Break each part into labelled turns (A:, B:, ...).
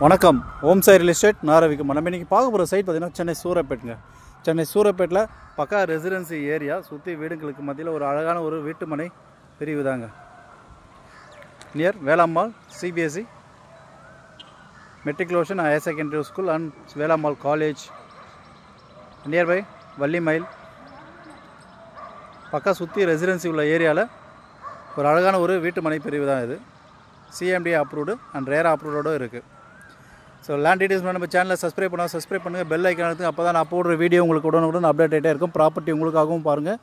A: வணக்கம். ஓம் Sai real estate நாரவிக்கும். நம்ம இன்றைக்கி பார்க்க போகிற சைட் பார்த்திங்கன்னா சென்னை சூரப்பேட்டுங்க. சென்னை சூரப்பேட்டில் பக்கா ரெசிடென்சி ஏரியா, சுற்றி வீடுகளுக்கு மத்தியில் ஒரு அழகான ஒரு வீட்டுமனை பிரிவு தாங்க. Near Velammal CBSE matriculation higher secondary school and Velammal college, nearby Vallimayil. பக்கா சுற்றி ரெசிடென்சி உள்ள ஏரியாவில் ஒரு அழகான ஒரு வீட்டுமனை பிரிவு தான் இது. சிஎம்டி அப்ரூவ்டு அண்ட் ரேரா அப்ரூவ்டோடு இருக்குது. ஸோ லேண்ட் டீடைல்ஸ் நம்ம சேனலில் சப்ஸ்கிரைப் பண்ணுங்கள், பெல் ஐக்கான் எடுத்து. அப்போ தான் நான் போடுற வீடியோ உங்களுக்கு உடனுக்குடன் அப்டேட் ஆகிட்டே இருக்கும். ப்ராப்பர்ட்டி உங்களுக்காகவும் பாருங்கள்,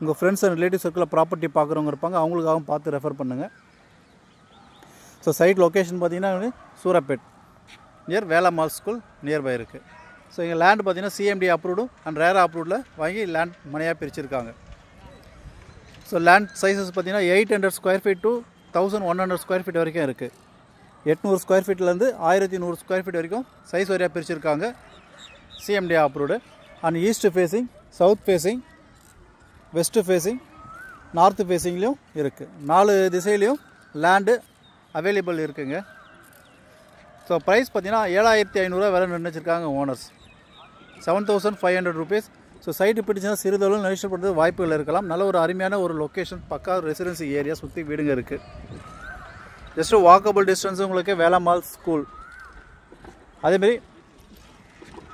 A: உங்கள் ஃப்ரெண்ட்ஸ் அண்ட் ரிலேட்டிவ் சர்க்கிளில் ப்ராப்பர்ட்டி பார்க்குறவங்க இருப்பாங்க, அவங்களுக்காகவும் பார்த்து ரெஃபர் பண்ணுங்கள். ஸோ சைட் லொக்கேஷன் பார்த்திங்கன்னா Surapet near Velammal school nearby இருக்குது. ஸோ இங்கே லேண்ட் பார்த்திங்கன்னா சிஎம்டி அப்ரூவ்டு அண்ட் ரேரா அப்ரூவ்டில் வாங்கி லேண்ட் மனையாக பிரிச்சுருக்காங்க. ஸோ லேண்ட் சைஸஸ் பார்த்திங்கன்னா 800 square feet to 1100 square feet வரைக்கும் இருக்குது. 800 ஸ்கொயர் ஃபீட்லேருந்து 1100 ஸ்கொயர் ஃபீட் வரைக்கும் சைஸ் வரையாக பிரிச்சுருக்காங்க. CMD approved and east facing, south facing, west facing, north ஃபேஸிங்லேயும் இருக்குது. 4 திசையிலையும் லேண்டு அவைலபிள் இருக்குங்க. ஸோ ப்ரைஸ் பார்த்திங்கன்னா 7500 விலை நிர்ணயிச்சிருக்காங்க ஓனர்ஸ். 7500 rupees. ஸோ சைட்டு பிடிச்சுன்னா சிறிதளவு நெரிசல் பண்ணுறது வாய்ப்புகள் இருக்கலாம். நல்ல ஒரு அருமையான ஒரு லொக்கேஷன், பக்கா ரெசிடென்சி ஏரியா, சுற்றி வீடுங்க இருக்குது. ஜஸ்ட்டு வாக்கபிள் டிஸ்டன்ஸு உங்களுக்கு வேளாம்மாள் ஸ்கூல். அதேமாரி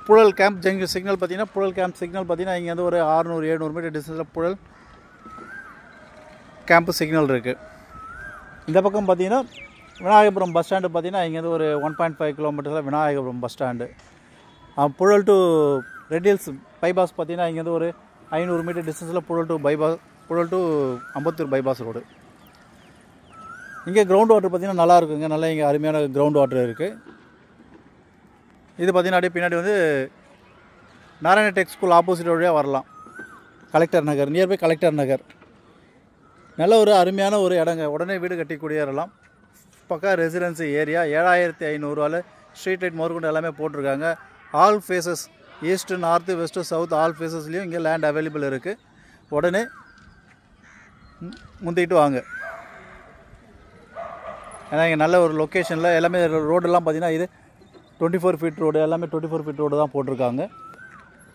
A: புழல் கேம்ப் ஜங்ஷன் சிக்னல் பார்த்திங்கன்னா, புழல் கேம்ப் சிக்னல் பார்த்திங்கன்னா இங்கே வந்து ஒரு 600-700 மீட்டர் டிஸ்டன்ஸில் புழல் கேம்ப்பு சிக்னல் இருக்குது. இந்த பக்கம் பார்த்திங்கன்னா விநாயகபுரம் பஸ் ஸ்டாண்டு பார்த்திங்கன்னா இங்கேருந்து ஒரு 1.5 கிலோமீட்டரில் Vinayagapuram bus stand. Puzhal to red hills bypass பார்த்திங்கன்னா இங்கேருந்து ஒரு 500 மீட்டர் டிஸ்டன்ஸில் Puzhal to Ambattur bypass road. இங்கே கிரவுண்ட் வாட்டர் பார்த்திங்கன்னா நல்லா இருக்குங்க. நல்லா இங்கே அருமையான கிரவுண்ட் வாட்டர் இருக்குது. இது பார்த்திங்கன்னா அப்படியே பின்னாடி வந்து நாராயண டெக் ஸ்கூல் ஆப்போசிட் வழியாக வரலாம். கலெக்டர் நகர், நியர்பை கலெக்டர் நகர். நல்ல ஒரு அருமையான ஒரு இடங்க. உடனே வீடு கட்டி குடியேறலாம். பக்கா ரெசிடென்சி ஏரியா. 7500 ஸ்ட்ரீட் லைட் முதற்கொண்டு எல்லாமே போட்டிருக்காங்க. All faces, east, north, west, south all ஃபேஸஸ்லேயும் இங்கே லேண்ட் அவைலபிள் இருக்குது. உடனே முந்திக்கிட்டு வாங்க. ஏன்னா இங்கே நல்ல ஒரு லொக்கேஷனில் எல்லாமே ரோடெல்லாம் பார்த்திங்கன்னா இது 24 ஃபீட் ரோடு, எல்லாமே 24 ஃபீட் ரோடு தான் போட்டிருக்காங்க.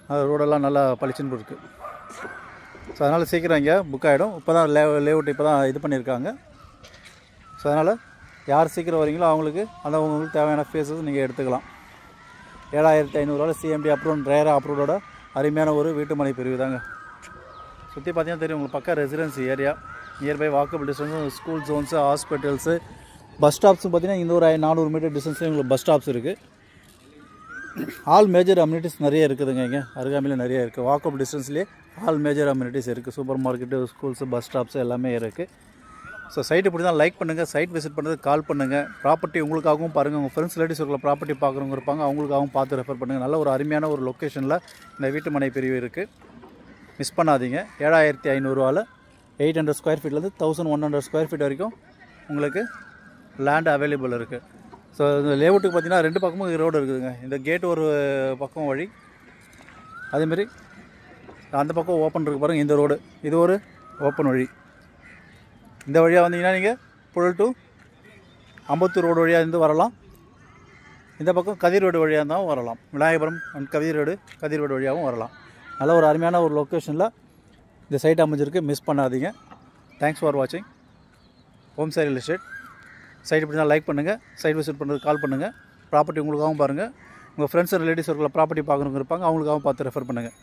A: அது ரோடெல்லாம் நல்லா பளிச்சுன்னு இருக்குது. ஸோ அதனால் சீக்கிரம் இங்கே புக் ஆகிடும். இப்போ தான் லேஅவுட் இப்போ தான் இது பண்ணியிருக்காங்க. ஸோ அதனால் யார் சீக்கிரம் வரீங்களோ அவங்களுக்கு உங்களுக்கு தேவையான ஃபேஸஸ் நீங்கள் எடுத்துக்கலாம். 7500 சிஎம்டி அப்ரூவ் ரேரா அப்ரூவோட அருமையான ஒரு வீட்டுமனை பிரிவு தாங்க. சுற்றி பார்த்தீங்கன்னா தெரியும் உங்களுக்கு, பக்கா residency area, nearby walkable distance, school zones, hospitals, bus ஸ்டாப்ஸும் பார்த்திங்கன்னா இந்த ஒரு 400 மீட்டர் டிஸ்டன்ஸில் உங்களுக்கு பஸ் ஸ்டாப்ஸ் இருக்குது. ஆல் மேஜர் அம்யூனிட்டிஸ் நிறைய இருக்குதுங்க. இங்கே அருகாமையில் நிறைய இருக்குது. வாக்கபிள் டிஸ்டன்ஸ்லேயே ஆல் மேஜர் அம்யூனிட்டிஸ் இருக்குது. Supermarket, schools, bus stops எல்லாமே இருக்குது. ஸோ சைட்டு இப்படி தான் லைக் பண்ணுங்கள். சைட் விசிட் பண்ணுறதுக்கு கால் பண்ணுங்கள். ப்ராப்பர்ட்டி உங்களுக்காகவும் பாருங்கள், உங்கள் ஃப்ரெண்ட்ஸ் ரிலேட்டிவ்ஸ் இருக்கிற ப்ராப்பர்ட்டி பார்க்குறவங்க இருப்பாங்க, அவங்களுக்காகவும் பார்த்து ரெஃபர் பண்ணுங்கள். நல்ல ஒரு அருமையான ஒரு லொக்கேஷனில் இந்த வீட்டுமனை பிரிவு இருக்குது. மிஸ் பண்ணாதீங்க. 7500 800 ஸ்கொயர் ஃபீட்லேருந்து 1100 ஸ்கொயர் ஃபீட் வரைக்கும் உங்களுக்கு லேண்ட் அவைலபிள் இருக்குது. ஸோ இந்த லேஅவுட்டுக்கு பார்த்திங்கன்னா 2 பக்கமும் ரோடு இருக்குதுங்க. இந்த கேட் ஒரு பக்கம் வழி, அதேமாரி அந்த பக்கம் ஓப்பன் இருக்குது பாருங்கள். இந்த ரோடு இது ஒரு ஓப்பன் வழி. இந்த வழியாக வந்தீங்கன்னா நீங்கள் புழல் டு அம்பத்தூர் ரோடு வழியாக இருந்து வரலாம். இந்த பக்கம் கதிர் ரோடு வழியாக இருந்தாலும் வரலாம். விநாயகபுரம் அண்ட் கதிர் ரோடு வழியாகவும் வரலாம். நல்ல ஒரு அருமையான ஒரு லொக்கேஷனில் இந்த சைட் அமைஞ்சிருக்கு. மிஸ் பண்ணாதீங்க. தேங்க்ஸ் ஃபார் வாட்சிங். ஓம் சாய் ரியல் எஸ்டேட். சைட் இப்படி தான் லைக் பண்ணுங்கள். சைட் விசிட் பண்ணுறது கால் பண்ணுங்கள். ப்ராப்பர்ட்டி உங்களுக்காகவும் பாருங்கள், உங்கள் ஃப்ரெண்ட்ஸ் ரிலேட்டிவ்ஸ் இருக்கிற ப்ராப்பர்ட்டி பார்க்குறவங்க இருப்பாங்க, அவங்களுக்காகவும் பார்த்து ரெஃபர் பண்ணுங்கள்.